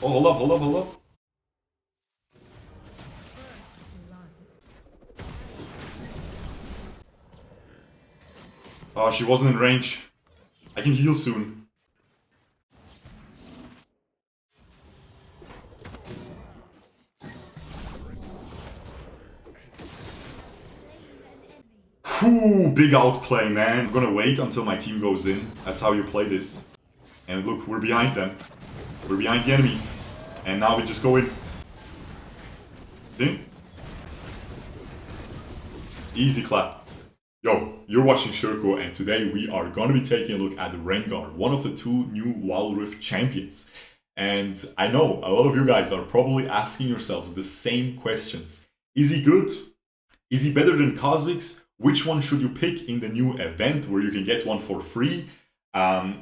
Oh, hold up, hold up, hold up. Oh, she wasn't in range. I can heal soon. Whew, big outplay, man. I'm gonna wait until my team goes in. That's how you play this. And look, we're behind them. We're behind the enemies. And now we just go in. See? Easy clap. Yo, you're watching Shurko, and today we are gonna be taking a look at Rengar, one of the two new Wild Rift champions. And I know a lot of you guys are probably asking yourselves the same questions. Is he good? Is he better than Kha'Zix? Which one should you pick in the new event where you can get one for free?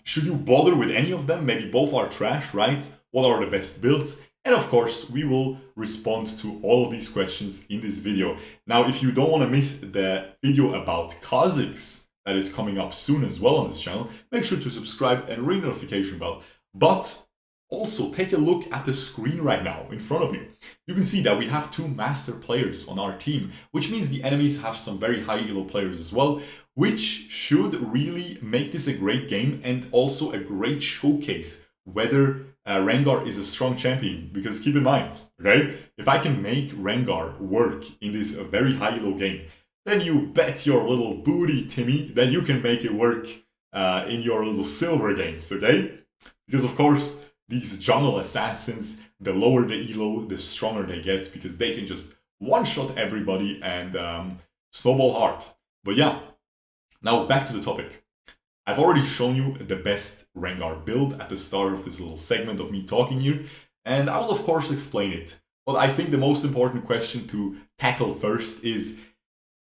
Should you bother with any of them? Maybe both are trash, right? What are the best builds? And of course, we will respond to all of these questions in this video. Now, if you don't want to miss the video about Kha'Zix that is coming up soon as well on this channel, make sure to subscribe and ring the notification bell. But also, take a look at the screen right now in front of you. You can see that we have two master players on our team, which means the enemies have some very high elo players as well, which should really make this a great game and also a great showcase whether Rengar is a strong champion. Because keep in mind, okay, if I can make Rengar work in this very high elo game, then you bet your little booty, Timmy, that you can make it work in your little silver games, okay? Because of course, these jungle assassins, the lower the elo, the stronger they get, because they can just one-shot everybody and snowball hard. But yeah, now back to the topic. I've already shown you the best Rengar build at the start of this little segment of me talking here, and I will of course explain it. But I think the most important question to tackle first is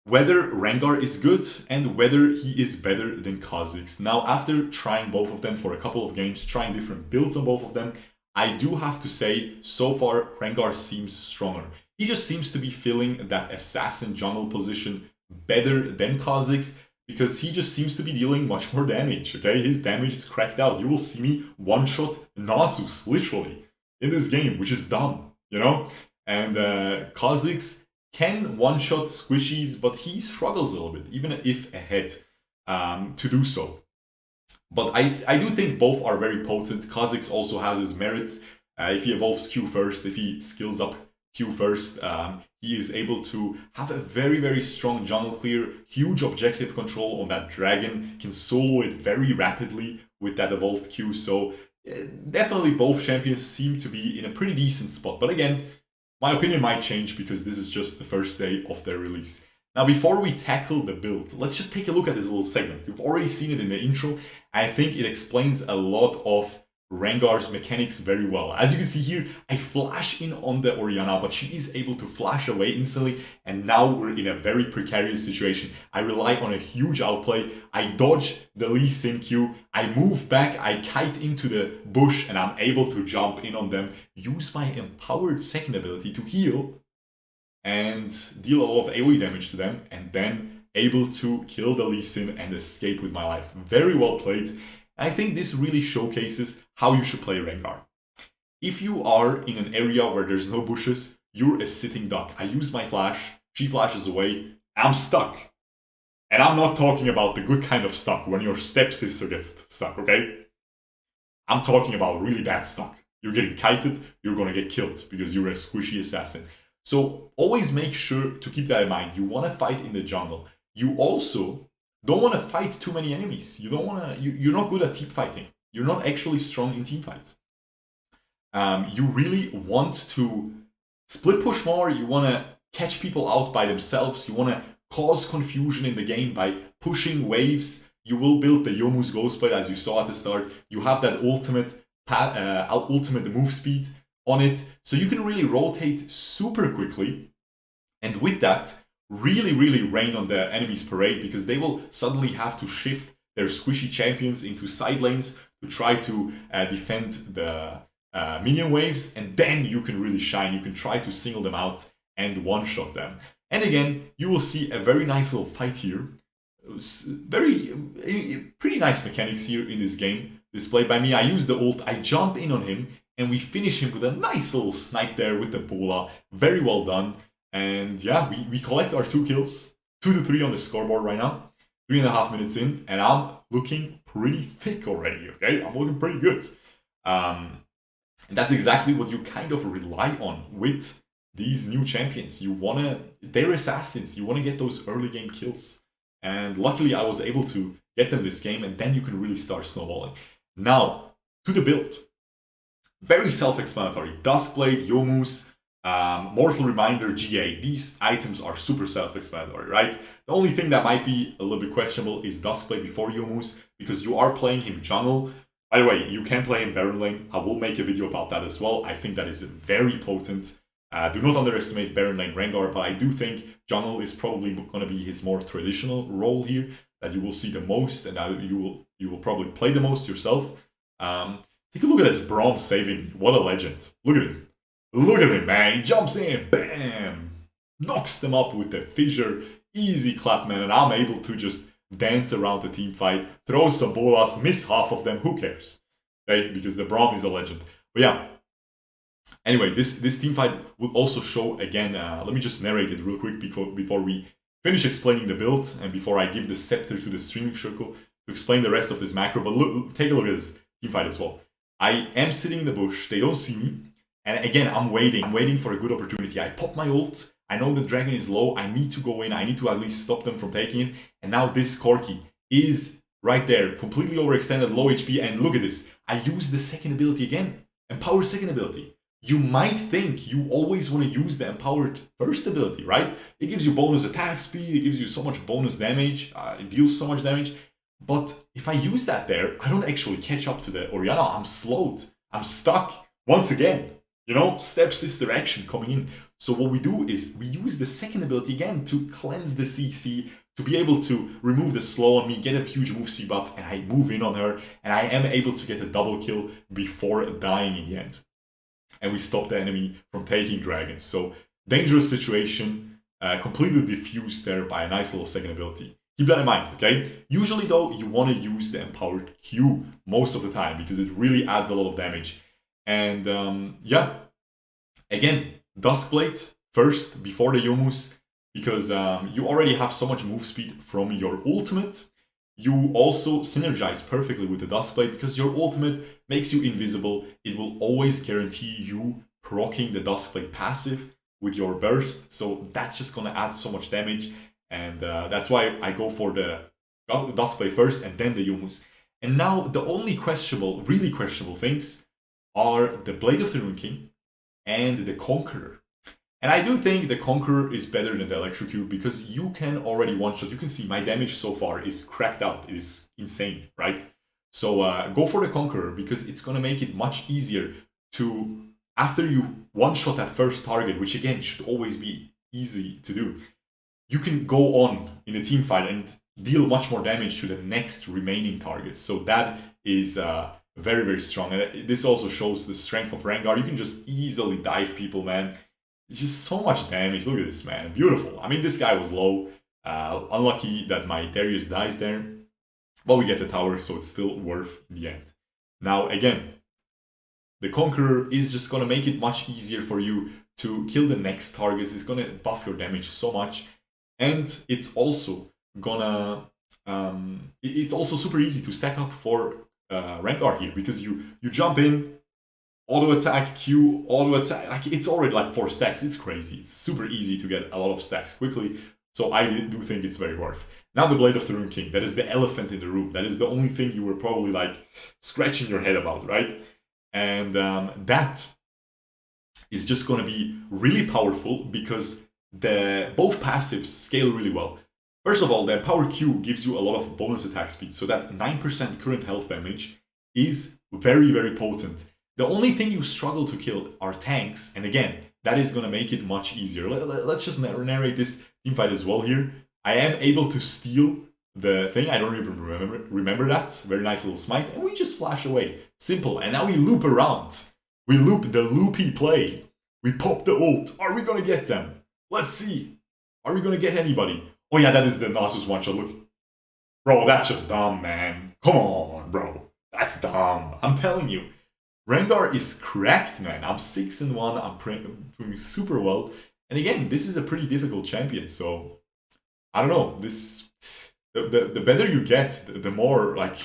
whether Rengar is good and whether he is better than Kha'Zix. Now, after trying both of them for a couple of games, trying different builds on both of them, I do have to say, so far, Rengar seems stronger. He just seems to be filling that assassin jungle position better than Kha'Zix, because he just seems to be dealing much more damage, okay? His damage is cracked out. You will see me one-shot Nasus, literally, in this game, which is dumb, you know? And Kha'Zix can one-shot squishies, but he struggles a little bit, even if ahead, to do so. But I do think both are very potent. Kha'Zix also has his merits. If he evolves Q first, if he skills up Q first, he is able to have a very, very strong jungle clear, huge objective control on that dragon, can solo it very rapidly with that evolved Q. So definitely both champions seem to be in a pretty decent spot. But again, my opinion might change because this is just the first day of their release. Now, before we tackle the build, let's just take a look at this little segment. You've already seen it in the intro, and I think it explains a lot of Rengar's mechanics very well. As you can see here, I flash in on the Orianna, but she is able to flash away instantly, and now we're in a very precarious situation. I rely on a huge outplay, I dodge the Lee Sin Q, I move back, I kite into the bush, and I'm able to jump in on them, use my empowered second ability to heal, and deal a lot of AoE damage to them, and then able to kill the Lee Sin and escape with my life. Very well played. I think this really showcases how you should play Rengar. If you are in an area where there's no bushes, you're a sitting duck. I use my flash, she flashes away, I'm stuck. And I'm not talking about the good kind of stuck, when your stepsister gets stuck, okay? I'm talking about really bad stuck. You're getting kited, you're gonna get killed because you're a squishy assassin. So always make sure to keep that in mind. You wanna fight in the jungle. You also don't want to fight too many enemies. You don't want to. You're not good at team fighting. You're not actually strong in team fights. You really want to split push more. You want to catch people out by themselves. You want to cause confusion in the game by pushing waves. You will build the Yomu's Ghostblade as you saw at the start. You have that ultimate move speed on it, so you can really rotate super quickly. And with that, really rain on the enemy's parade, because they will suddenly have to shift their squishy champions into side lanes to try to defend the minion waves, and then you can really shine. You can try to single them out and one-shot them. And again, you will see a very nice little fight here. Pretty nice mechanics here in this game displayed by me. I use the ult, I jump in on him, and we finish him with a nice little snipe there with the bola. Very well done. And yeah, we collect our 2 kills, 2 to 3 on the scoreboard right now. 3.5 minutes in, and I'm looking pretty thick already, okay? I'm looking pretty good. And that's exactly what you kind of rely on with these new champions. They're assassins. You want to get those early game kills. And luckily I was able to get them this game, and then you can really start snowballing. Now, to the build. Very self-explanatory. Duskblade, Youmuu's, Mortal Reminder, GA. These items are super self-explanatory, right? The only thing that might be a little bit questionable is Duskblade before Youmuu's, because you are playing him jungle. By the way, you can play him Baron lane. I will make a video about that as well. I think that is very potent. Do not underestimate Baron lane Rengar, but I do think jungle is probably going to be his more traditional role here, that you will see the most, and that you will probably play the most yourself. Take a look at this Braum saving. What a legend. Look at him. Look at him, man. He jumps in, bam! Knocks them up with the fissure. Easy clap, man. And I'm able to just dance around the team fight, throw some bolas, miss half of them. Who cares? Okay? Because the Braum is a legend. But yeah. Anyway, this team fight will also show, again, let me just narrate it real quick before we finish explaining the build and before I give the scepter to the streaming circle to explain the rest of this macro. But look, take a look at this team fight as well. I am sitting in the bush. They don't see me. And again, I'm waiting for a good opportunity. I pop my ult. I know the dragon is low. I need to go in. I need to at least stop them from taking it. And now this Corki is right there, completely overextended, low HP. And look at this. I use the second ability again. Empowered second ability. You might think you always want to use the empowered first ability, right? It gives you bonus attack speed. It gives you so much bonus damage. It deals so much damage. But if I use that there, I don't actually catch up to the Orianna. I'm slowed. I'm stuck. Once again, you know, step sister action coming in. So what we do is we use the second ability again to cleanse the CC, to be able to remove the slow on me, get a huge move speed buff, and I move in on her, and I am able to get a double kill before dying in the end. And we stop the enemy from taking dragons. So dangerous situation, completely diffused there by a nice little second ability. Keep that in mind, okay? Usually though, you want to use the empowered Q most of the time because it really adds a lot of damage. And yeah, again, Duskblade first before the Youmuu's, because you already have so much move speed from your ultimate. You also synergize perfectly with the Duskblade because your ultimate makes you invisible. It will always guarantee you proccing the Duskblade passive with your burst. So that's just going to add so much damage. And that's why I go for the Duskblade first and then the Youmuu's. And now the only questionable, really questionable things are the Blade of the Rune King and the Conqueror. And I do think the Conqueror is better than the Electrocute because you can already one-shot. You can see my damage so far is cracked out. It is insane, right? So go for the Conqueror because it's going to make it much easier to, after you one-shot that first target, which again should always be easy to do, you can go on in the team fight and deal much more damage to the next remaining targets. So that is very, very strong. And this also shows the strength of Rengar. You can just easily dive people, man. It's just so much damage. Look at this, man. Beautiful. I mean, this guy was low. Unlucky that my Darius dies there. But we get the tower, so it's still worth in the end. Now, again, the Conqueror is just going to make it much easier for you to kill the next targets. It's going to buff your damage so much. And it's also gonna... it's also super easy to stack up for Rengar here. Because you jump in, auto attack, Q, auto attack. Like, it's already like 4 stacks. It's crazy. It's super easy to get a lot of stacks quickly. So I do think it's very worth. Now the Blade of the Rune King. That is the elephant in the room. That is the only thing you were probably like scratching your head about, right? And that is just going to be really powerful because both passives scale really well. First of all, the Empower Q gives you a lot of bonus attack speed, so that 9% current health damage is very, very potent. The only thing you struggle to kill are tanks, and again, that is going to make it much easier. Let's just narrate this teamfight as well here. I am able to steal the thing, I don't even remember that. Very nice little smite, and we just flash away. Simple, and now we loop around. We loop the loopy play. We pop the ult. Are we going to get them? Let's see. Are we going to get anybody? Oh yeah, that is the Nasus one-shot, look. Bro, that's just dumb, man. Come on, bro. That's dumb. I'm telling you. Rengar is cracked, man. I'm 6-1. I'm doing super well. And again, this is a pretty difficult champion, so I don't know. The better you get, the more like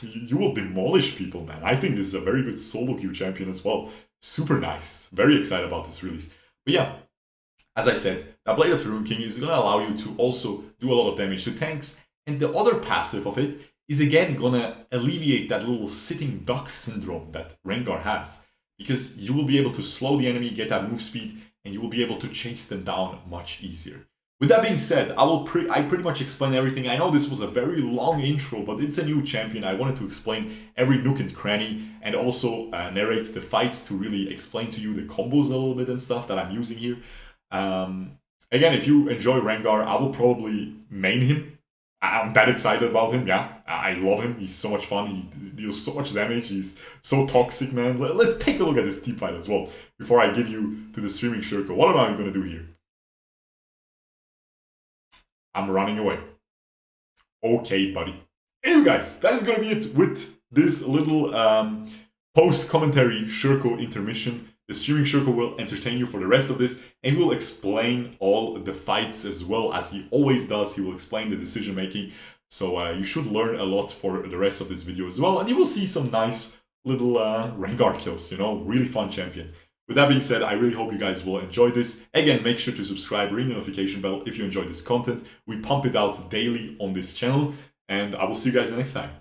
you will demolish people, man. I think this is a very good solo queue champion as well. Super nice. Very excited about this release. But yeah, as I said, that Blade of the Rune King is gonna allow you to also do a lot of damage to tanks, and the other passive of it is again gonna alleviate that little sitting duck syndrome that Rengar has, because you will be able to slow the enemy, get that move speed, and you will be able to chase them down much easier. With that being said, I pretty much explained everything. I know this was a very long intro, but it's a new champion. I wanted to explain every nook and cranny and also narrate the fights to really explain to you the combos a little bit and stuff that I'm using here. Again, if you enjoy Rengar, I will probably main him. I'm that excited about him, yeah. I love him. He's so much fun. He deals so much damage. He's so toxic, man. Let's take a look at this team fight as well before I give you to the streaming circle. What am I going to do here? I'm running away. Okay, buddy. Anyway, guys, that is going to be it with this little post-commentary circle intermission. The streaming circle will entertain you for the rest of this and will explain all the fights as well as he always does. He will explain the decision making. So you should learn a lot for the rest of this video as well. And you will see some nice little Rengar kills, you know, really fun champion. With that being said, I really hope you guys will enjoy this. Again, make sure to subscribe, ring the notification bell if you enjoy this content. We pump it out daily on this channel. And I will see you guys next time.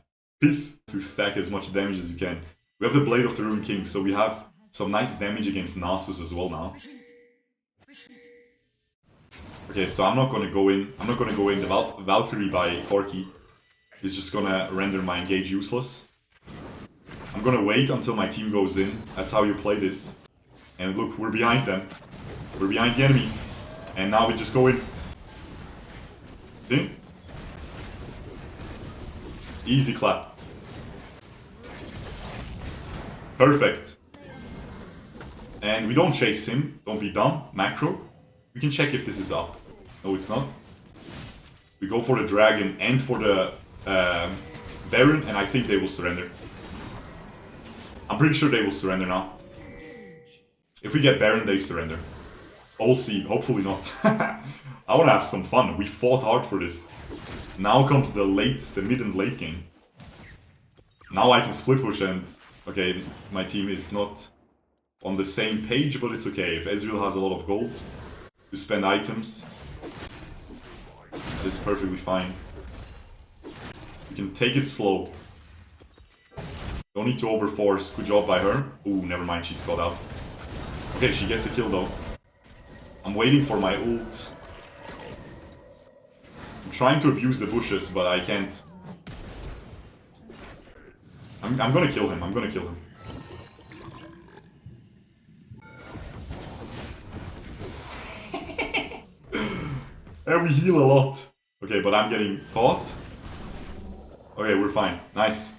Peace. To stack as much damage as you can. We have the Blade of the Rune King, so we have some nice damage against Nasus as well now. Okay, so I'm not gonna go in. I'm not gonna go in. The Valkyrie by Corki is just gonna render my engage useless. I'm gonna wait until my team goes in. That's how you play this. And look, we're behind them. We're behind the enemies. And now we just go in. See? Easy clap. Perfect. And we don't chase him. Don't be dumb. Macro. We can check if this is up. No, it's not. We go for the dragon and for the Baron, and I think they will surrender. I'm pretty sure they will surrender now. If we get Baron, they surrender. We'll see. Hopefully not. I want to have some fun. We fought hard for this. Now comes the mid and late game. Now I can split push and... Okay, my team is not on the same page, but it's okay. If Ezreal has a lot of gold to spend items, that is perfectly fine. We can take it slow. Don't need to overforce. Good job by her. Ooh, never mind, she's caught out. Okay, she gets a kill though. I'm waiting for my ult. I'm trying to abuse the bushes, but I can't. I'm gonna kill him, I'm gonna kill him. And we heal a lot. Okay, but I'm getting caught. Okay, we're fine. Nice.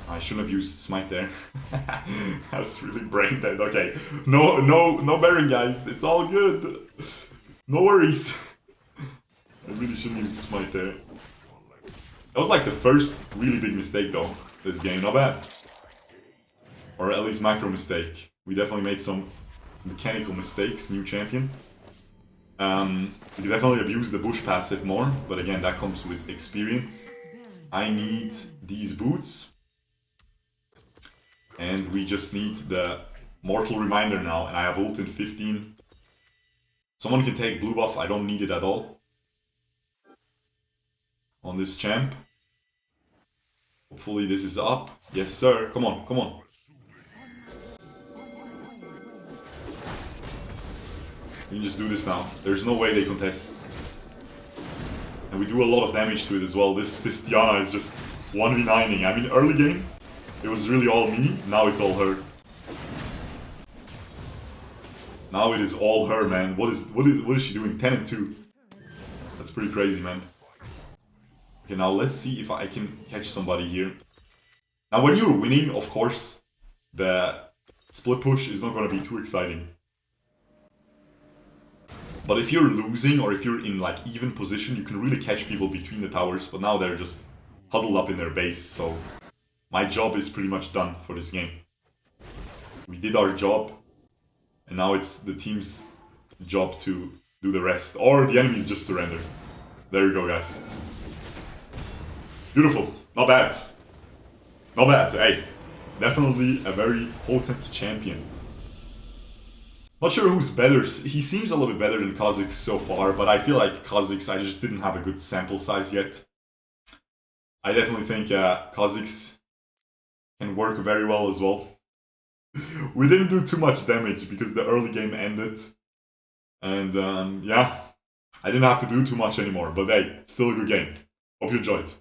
I shouldn't have used smite there. I was really brain dead. Okay. No Baron, guys. It's all good. No worries. I really shouldn't use smite there. That was like the first really big mistake though, this game. Not bad. Or at least macro mistake. We definitely made some mechanical mistakes, new champion. We can definitely abuse the bush passive more, but again, that comes with experience. I need these boots. And we just need the Mortal Reminder now, and I have ult in 15. Someone can take blue buff, I don't need it at all. On this champ. Hopefully this is up. Yes sir, come on, come on. We can just do this now. There's no way they contest. And we do a lot of damage to it as well. This Diana is just 1v9ing. I mean, early game, it was really all me. Now it's all her. Now it is all her, man. What is she doing? 10 and 2. That's pretty crazy, man. Okay, now let's see if I can catch somebody here. Now, when you're winning, of course, the split push is not going to be too exciting. But if you're losing or if you're in like even position, you can really catch people between the towers. But now they're just huddled up in their base, so my job is pretty much done for this game. We did our job, and now it's the team's job to do the rest. Or the enemies just surrender. There you go, guys. Beautiful. Not bad. Not bad. Hey, definitely a very potent champion. Not sure who's better. He seems a little bit better than Kha'Zix so far, but I feel like Kha'Zix, I just didn't have a good sample size yet. I definitely think Kha'Zix can work very well as well. We didn't do too much damage because the early game ended. And yeah, I didn't have to do too much anymore. But hey, still a good game. Hope you enjoyed.